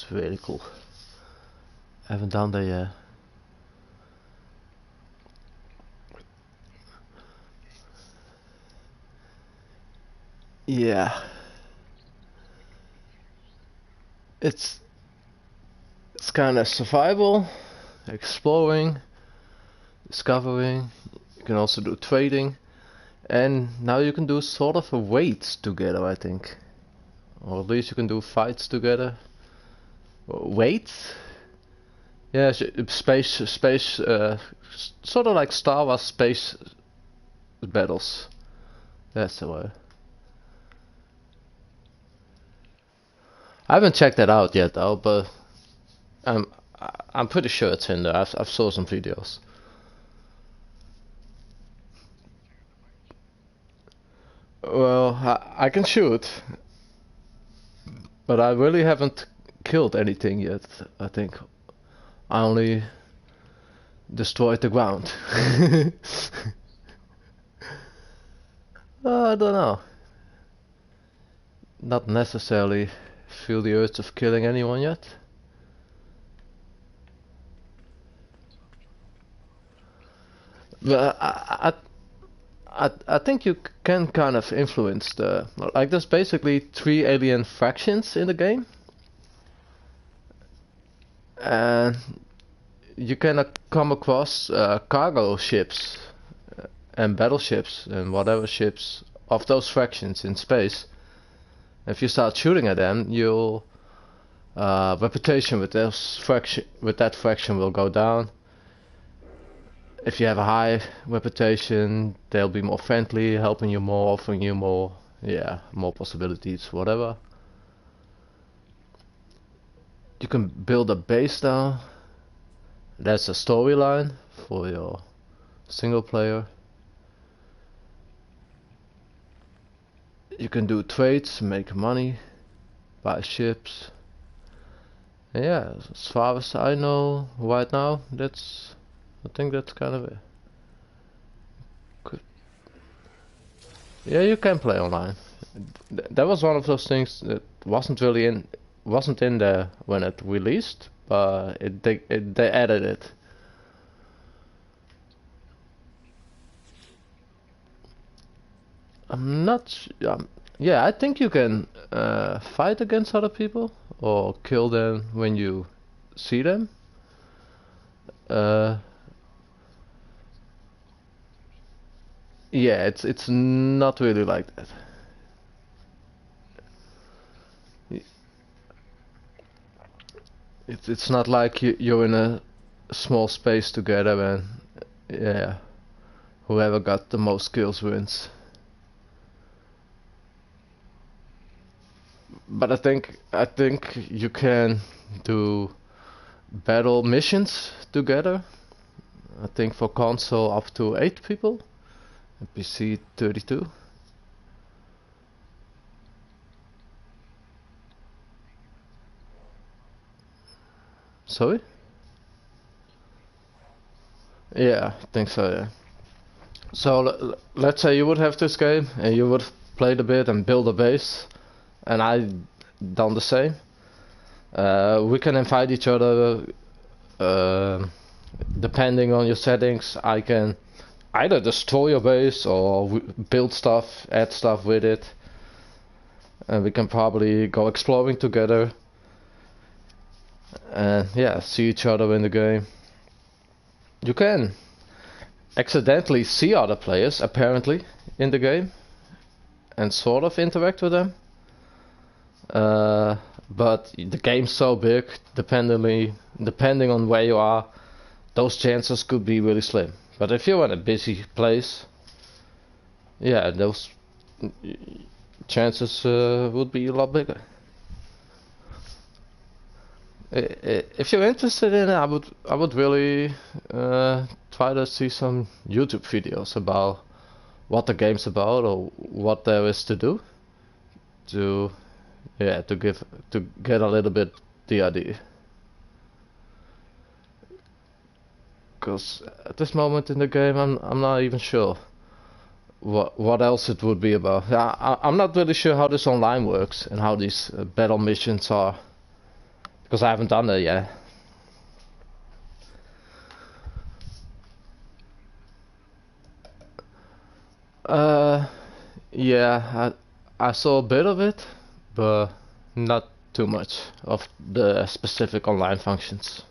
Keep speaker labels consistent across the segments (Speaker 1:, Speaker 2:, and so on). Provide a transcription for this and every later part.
Speaker 1: That's really cool. I haven't done that yet. Yeah. It's kind of survival, exploring, discovering. You can also do trading, and now you can do sort of a weights together, I think, or at least you can do fights together. Weights? Yeah, space, sort of like Star Wars space battles. That's the word. I haven't checked that out yet though, but I'm I'm pretty sure it's in there. I've saw some videos. Well, I can shoot, but I really haven't killed anything yet. I think I only destroyed the ground. I don't know. Not necessarily feel the urge of killing anyone yet. But I think you can kind of influence the like. There's basically 3 alien factions in the game, and you can come across cargo ships and battleships and whatever ships of those factions in space. If you start shooting at them, your reputation with that faction will go down. If you have a high reputation, they'll be more friendly, helping you more, offering you more, yeah, more possibilities, whatever. You can build a base now. That's a storyline for your single player. You can do trades, make money, buy ships. And yeah, as far as I know right now, I think that's kind of it. Good. Yeah, you can play online. That was one of those things that wasn't in there when it released, but they added it. I'm not. Yeah, I think you can fight against other people or kill them when you see them. Uh, yeah, it's not really like that. It's not like you're in a small space together and yeah, whoever got the most kills wins. But I think you can do battle missions together. I think for console up to 8 people, and PC 32. Sorry? Yeah, I think so. Yeah. So let's say you would have this game and you would play a bit and build a base, and I done the same. We can invite each other. Depending on your settings, I can either destroy your base or build stuff, add stuff with it, and we can probably go exploring together. And yeah, see each other in the game. You can accidentally see other players apparently in the game and sort of interact with them. But the game's so big, depending on where you are, those chances could be really slim. But if you're in a busy place, yeah, those chances would be a lot bigger. If you're interested in it, I would really try to see some YouTube videos about what the game's about or what there is to do to to get a little bit the idea. Because at this moment in the game, I'm not even sure what else it would be about. I'm not really sure how this online works and how these battle missions are. because I haven't done it yet. Uh, yeah, I saw a bit of it, but not too much of the specific online functions.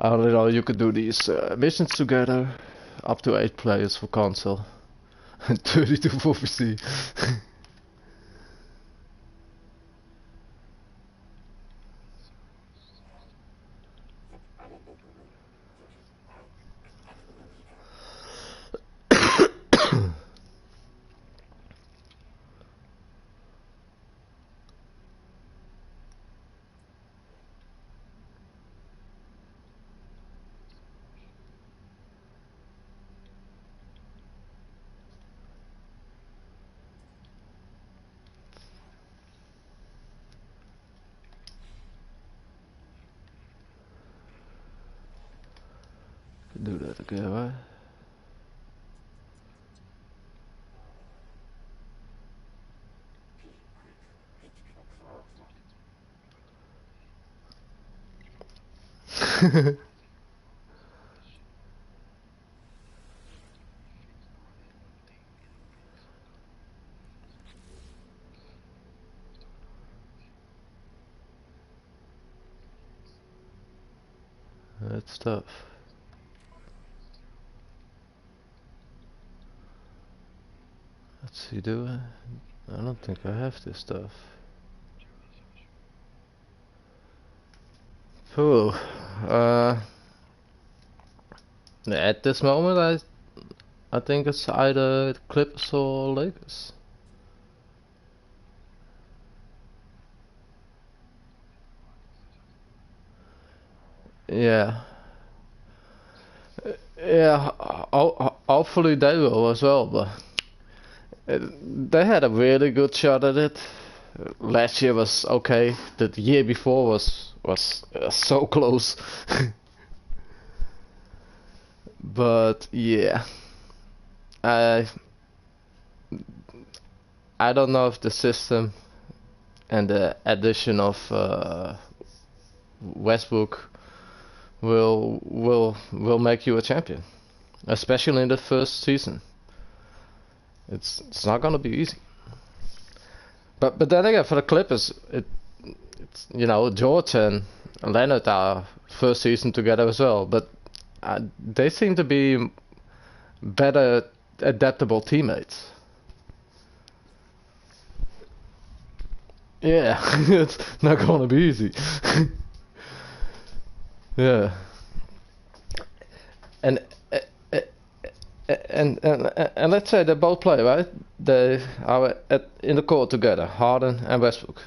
Speaker 1: I only know you could do these missions together, up to 8 players for console, and 32 for PC. Do that again, right? That's tough. Let's see, do I? I don't think I have this stuff. Phew. At this moment, I think it's either Clippers or Lakers. Yeah. Yeah, hopefully they will as well, but they had a really good shot at it. Last year was okay. The year before was so close. But yeah, I I don't know if the system and the addition of Westbrook will make you a champion, especially in the first season. It's not gonna be easy. But then again, for the Clippers, it's George and Leonard are first season together as well, but they seem to be better adaptable teammates. Yeah, it's not gonna be easy. Yeah, and and let's say they both play, right? They are in the court together, Harden and Westbrook.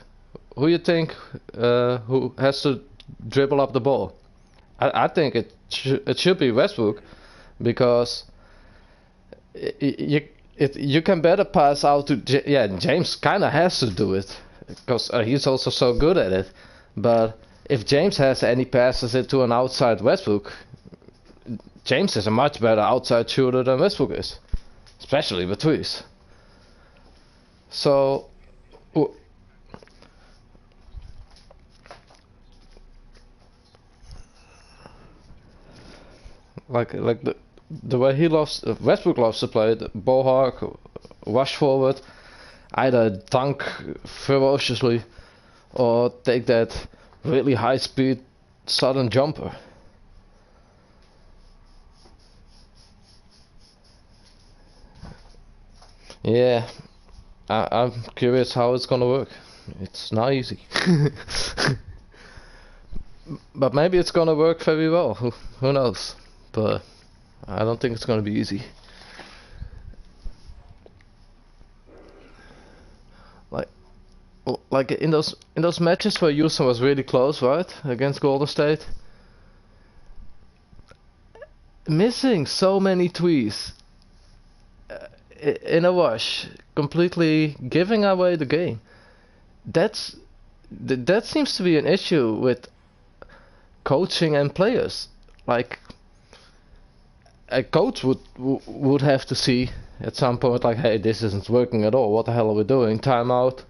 Speaker 1: Who you think who has to dribble up the ball? I think it should be Westbrook because you can better pass out to James kind of has to do it because he's also so good at it. But if James has any passes into an outside Westbrook, James is a much better outside shooter than Westbrook is, especially with threes. So, like the way Westbrook loves to play, the ball hawk, rush forward, either dunk ferociously or take that really high speed sudden jumper. Yeah, I'm curious how it's gonna work. It's not easy. But maybe it's gonna work very well. Who knows? But I don't think it's gonna be easy. Like, like in those matches where Houston was really close, right, against Golden State, missing so many threes in a rush, completely giving away the game. That seems to be an issue with coaching and players. Like a coach would have to see at some point, like, hey, this isn't working at all. What the hell are we doing? Time out,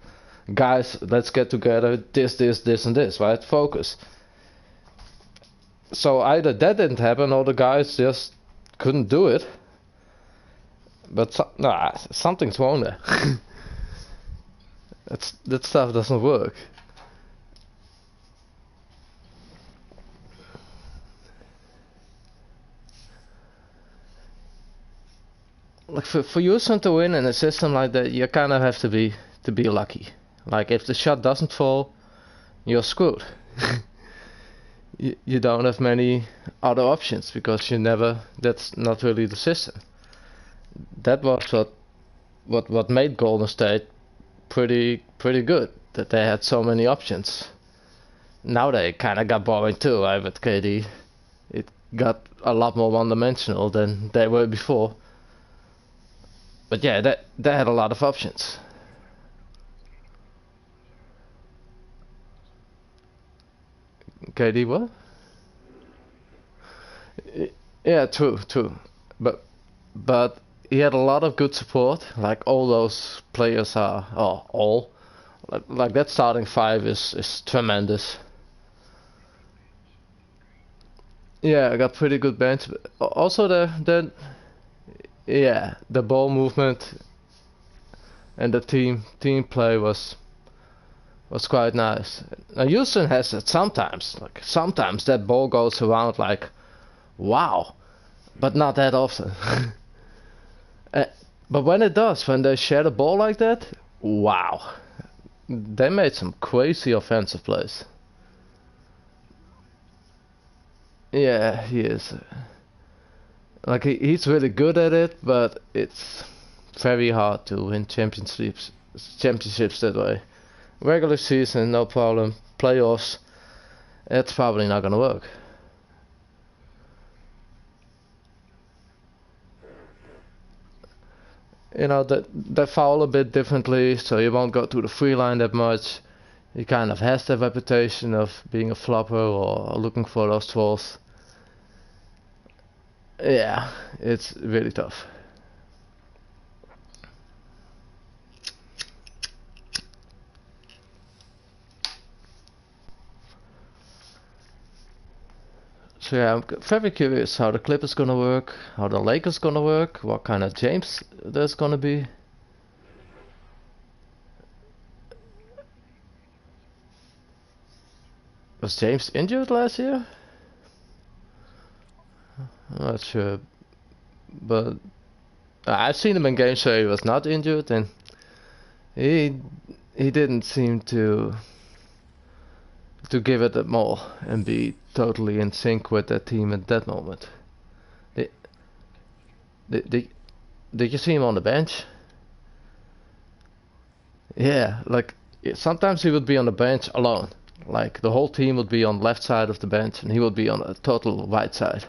Speaker 1: guys. Let's get together. This, and this. Right? Focus. So either that didn't happen, or the guys just couldn't do it. But something's wrong there. That stuff doesn't work. Like for Houston to win in a system like that, you kind of have to be lucky. Like if the shot doesn't fall, you're screwed. You don't have many other options because that's not really the system. That was what made Golden State pretty good, that they had so many options. Now they kind of got boring too, right? With KD, it got a lot more one-dimensional than they were before. But yeah, they had a lot of options. KD what? Yeah, true. But he had a lot of good support. Like all those players are, all. Like that starting five is tremendous. Yeah, I got pretty good bench. Also the ball movement and the team play was quite nice. Now Houston has it sometimes. Like sometimes that ball goes around like, wow, but not that often. But when it does, when they share the ball like that, wow, they made some crazy offensive plays. Yeah, he is. Like he's really good at it, but it's very hard to win championships that way. Regular season, no problem. Playoffs, it's probably not gonna work. You know, they foul a bit differently, so you won't go to the free line that much. He kind of has the reputation of being a flopper or looking for those trolls. Yeah, it's really tough. So yeah, I'm very curious how the Clippers gonna work, how the Lakers gonna work, what kind of James there's gonna be. Was James injured last year? I'm not sure, but I've seen him in games where he was not injured, and he he didn't seem to give it a more and be totally in sync with that team at that moment. Did, did, did you see him on the bench? Yeah, like sometimes he would be on the bench alone. Like the whole team would be on the left side of the bench and he would be on a total right side.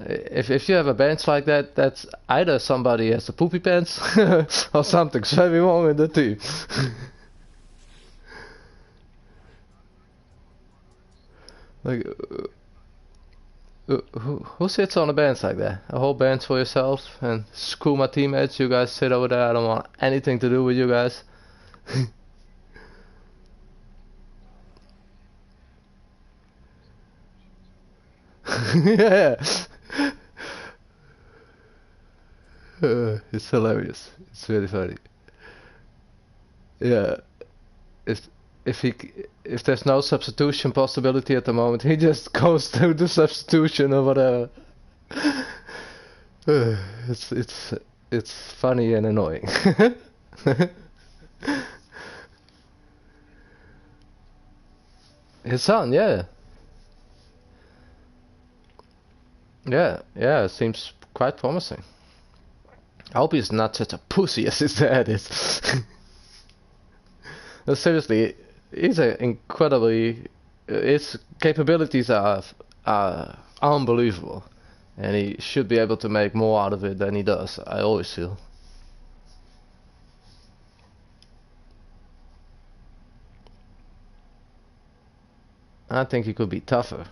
Speaker 1: If you have a bench like that, that's either somebody has the poopy pants or something's very wrong in the team. Like, who sits on a bench like that? A whole bench for yourself and screw my teammates. You guys sit over there. I don't want anything to do with you guys. Yeah. It's hilarious. It's really funny. Yeah. If if he if there's no substitution possibility at the moment, he just goes to the substitution or whatever. It's it's funny and annoying. His son, yeah. Yeah, it seems quite promising. I hope he's not such a pussy as his dad is. No, seriously, he's a incredibly. His capabilities are unbelievable, and he should be able to make more out of it than he does. I always feel. I think he could be tougher.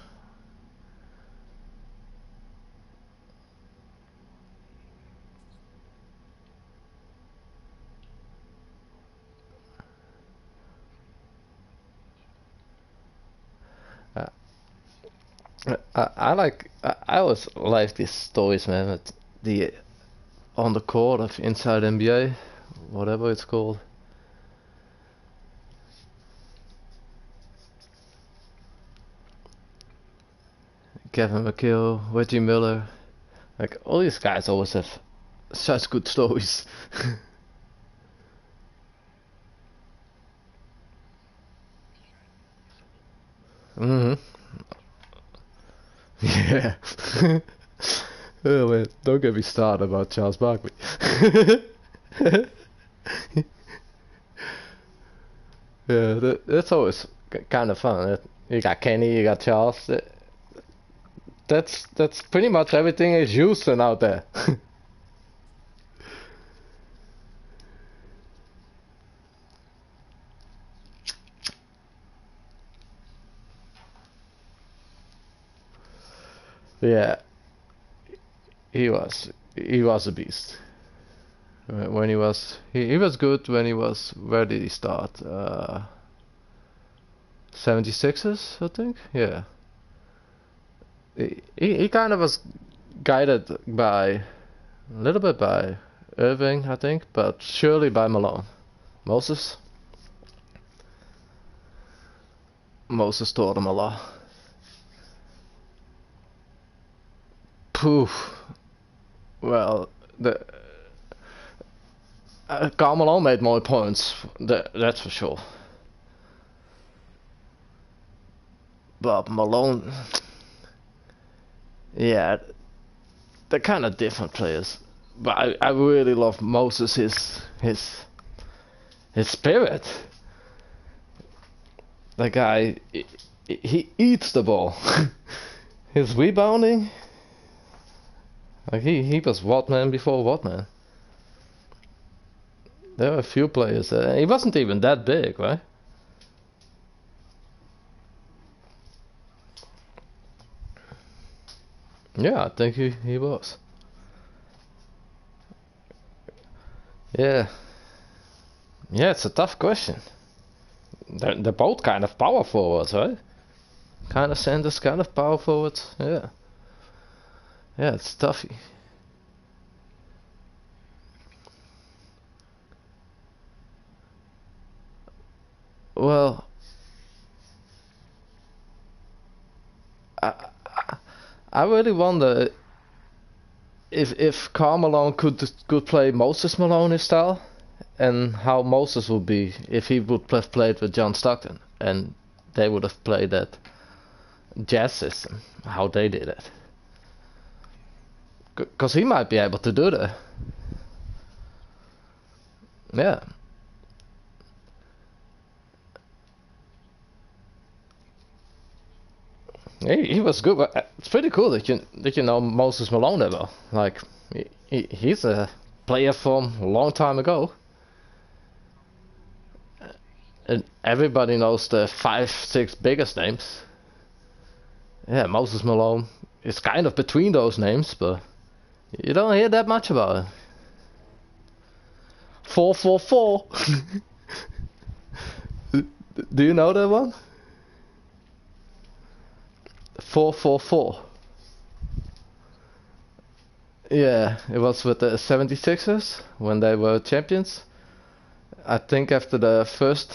Speaker 1: Uh, I always like these stories, man. At the on the court of Inside NBA, whatever it's called. Kevin McHale, Reggie Miller, like all these guys always have such good stories. hmm Yeah. Oh man, don't get me started about Charles Barkley. Yeah, that's always kind of fun. You got Kenny, you got Charles. That's pretty much everything is Houston out there. Yeah, he was a beast. When he was good when he was, where did he start? 76ers, I think. Yeah, he kind of was guided by a little bit by Irving, I think, but surely by Malone. Moses Moses taught him a lot. Poof. Well, the Karl Malone made more points. That's for sure. But Malone, yeah, they're kind of different players. But I really love Moses, his spirit. The guy, he eats the ball. His rebounding, like he was what man before what man. There were a few players. He wasn't even that big, right? Yeah, I think he was. Yeah, yeah, it's a tough question. They're both kind of power forwards, right? Kind of centers, kind of power forwards. Yeah, yeah, it's toughy. Well, I I really wonder if Karl Malone could play Moses Malone style, and how Moses would be if he would have played with John Stockton, and they would have played that jazz system, how they did it. Because he might be able to do that. Yeah, he was good. It's pretty cool that you know Moses Malone that well. Like he's a player from a long time ago, and everybody knows the 5, 6 biggest names. Yeah, Moses Malone is kind of between those names, but you don't hear that much about it. 444. Do you know that one? 444. Yeah, it was with the 76ers when they were champions. I think after the first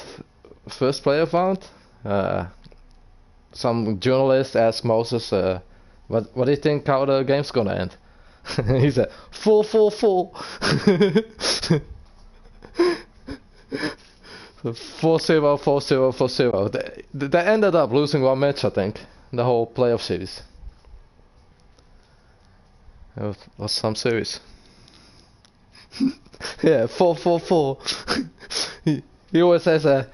Speaker 1: playoff round, uh, some journalist asked Moses, "What do you think how the game's gonna end?" He said, "4-4-4." 4-0, 4-0, 4-0. They ended up losing one match, I think, the whole playoff series. It was some series. Yeah, 4-4-4. He always has a,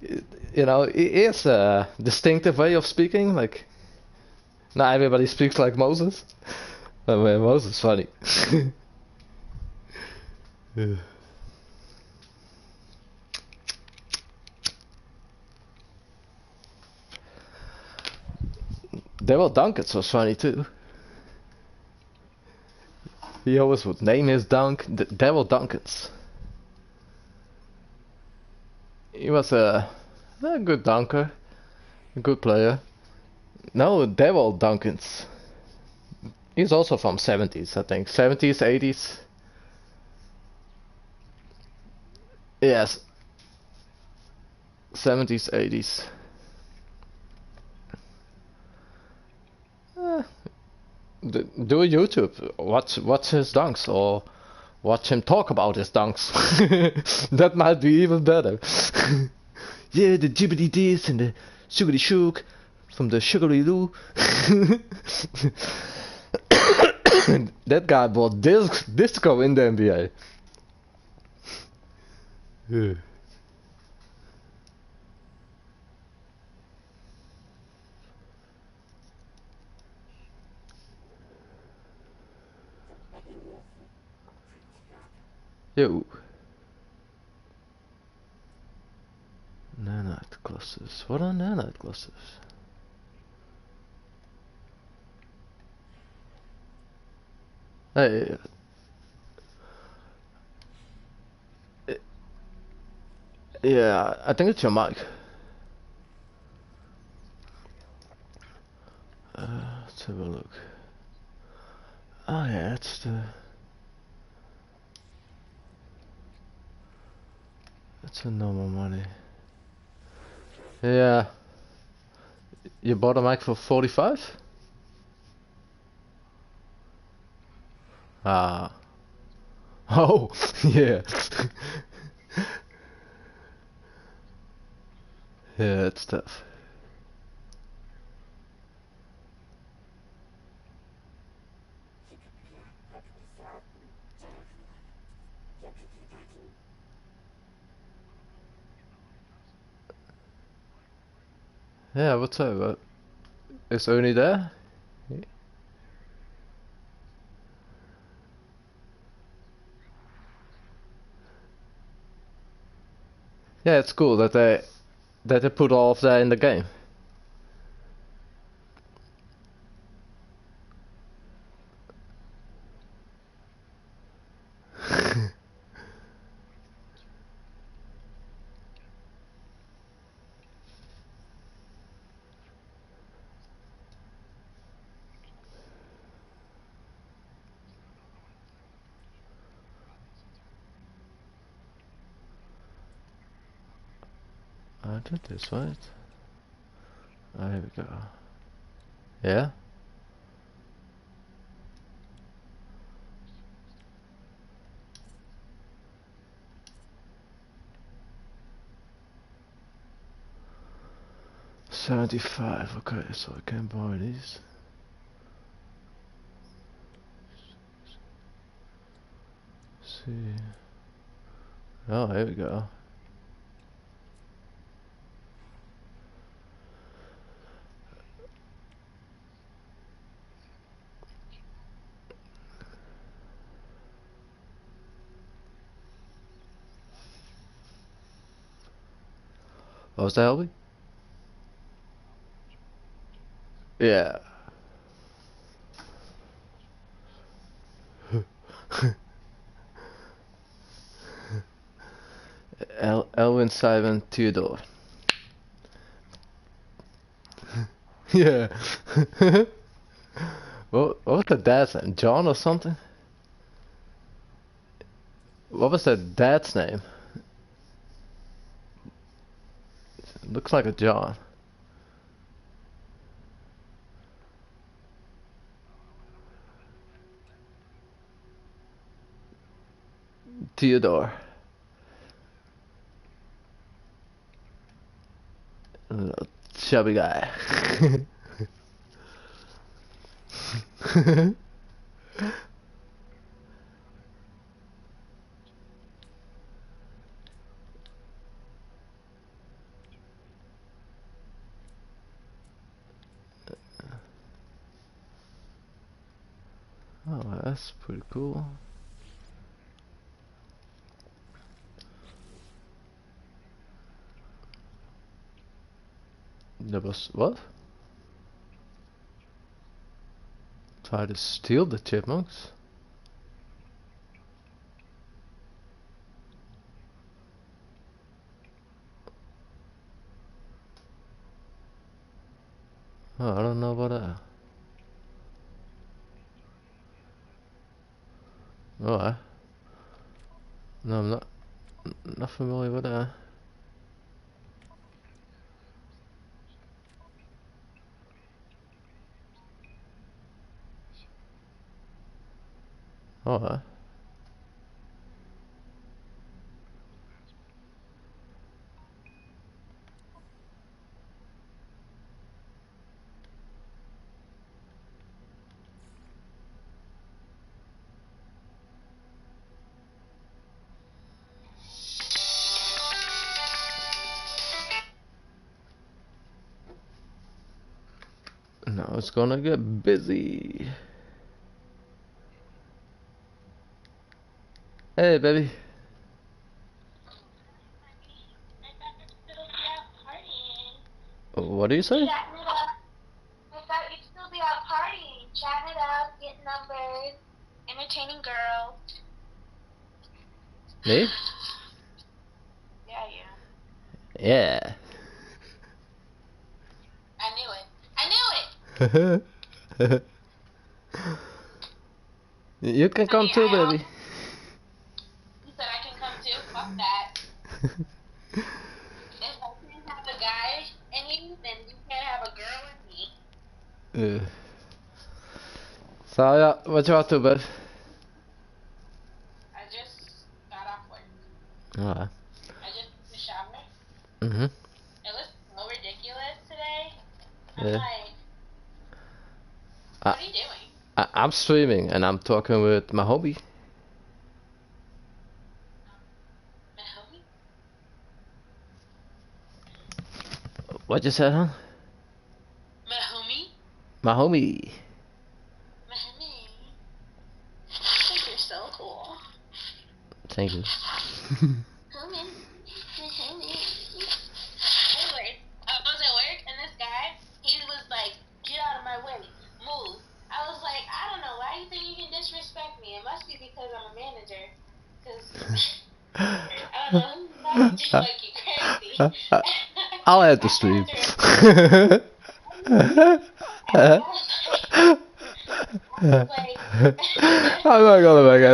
Speaker 1: he has a distinctive way of speaking. Like, not everybody speaks like Moses. But man, Moses is funny. Yeah. Daryl Duncan's was funny too. He always would name his dunk Daryl Duncan's. He was a good dunker, a good player. No, Daryl Duncan's. He's also from 70s, I think. 70s, 80s. Yes. 70s, 80s. Do a YouTube. Watch his dunks or watch him talk about his dunks. That might be even better. Yeah, the jibbity this and the sugary shook from the sugary loo. That guy bought disco in the NBA. Yeah. Yo. Nanite clusters. What are nanite clusters? Hey. Yeah, I think it's your mic. Let's have a look. Oh yeah, it's the... It's a normal money. Yeah. You bought a mic for 45? Ah. Oh, yeah. Yeah, it's tough. Yeah, what's up? Is Ernie there? Yeah, it's cool that they put all of that in the game. I did this, right? Oh, here we go. Yeah? $75, okay, so I can buy these. See. Oh, here we go. What was that, Elby? Yeah. Elwin, Simon, Theodore. Yeah. What was the dad's name? John or something? What was that dad's name? Looks like a John. Theodore. Little chubby guy. Oh, that's pretty cool. There was what? Try to steal the chipmunks. Oh, I don't know about that. Alright. No, I'm not familiar with that. Alright. Now it's gonna get busy. Hey, baby. What do you say?
Speaker 2: I thought you'd still be out partying, chatting it up, getting numbers, entertaining girls.
Speaker 1: Me?
Speaker 2: Yeah, you.
Speaker 1: Yeah.
Speaker 2: I knew it. I knew it!
Speaker 1: You can come too, baby.
Speaker 2: You said I can come too? Fuck that. If I can't have a guy in you, then you can't have a girl in me.
Speaker 1: So yeah, what you up to, babe?
Speaker 2: I just got off work.
Speaker 1: Alright.
Speaker 2: I just took a shower.
Speaker 1: Mhm.
Speaker 2: It was so ridiculous today. I'm
Speaker 1: Yeah.
Speaker 2: like, what are you doing?
Speaker 1: I'm streaming and I'm talking with my hobby.
Speaker 2: My homie?
Speaker 1: What you said, huh?
Speaker 2: My homie?
Speaker 1: My homie.
Speaker 2: My homie. I think you're so cool.
Speaker 1: Thank you.
Speaker 2: Homie. My homie. Anyway, I was at work and this guy, he was like, get out of my way. Move. I was like, I don't know why you think you can disrespect me. It must be because I'm a manager. Because, I don't know, not just like you crazy.
Speaker 1: I'll add the stream.
Speaker 2: I was like,
Speaker 1: I'm not gonna make it.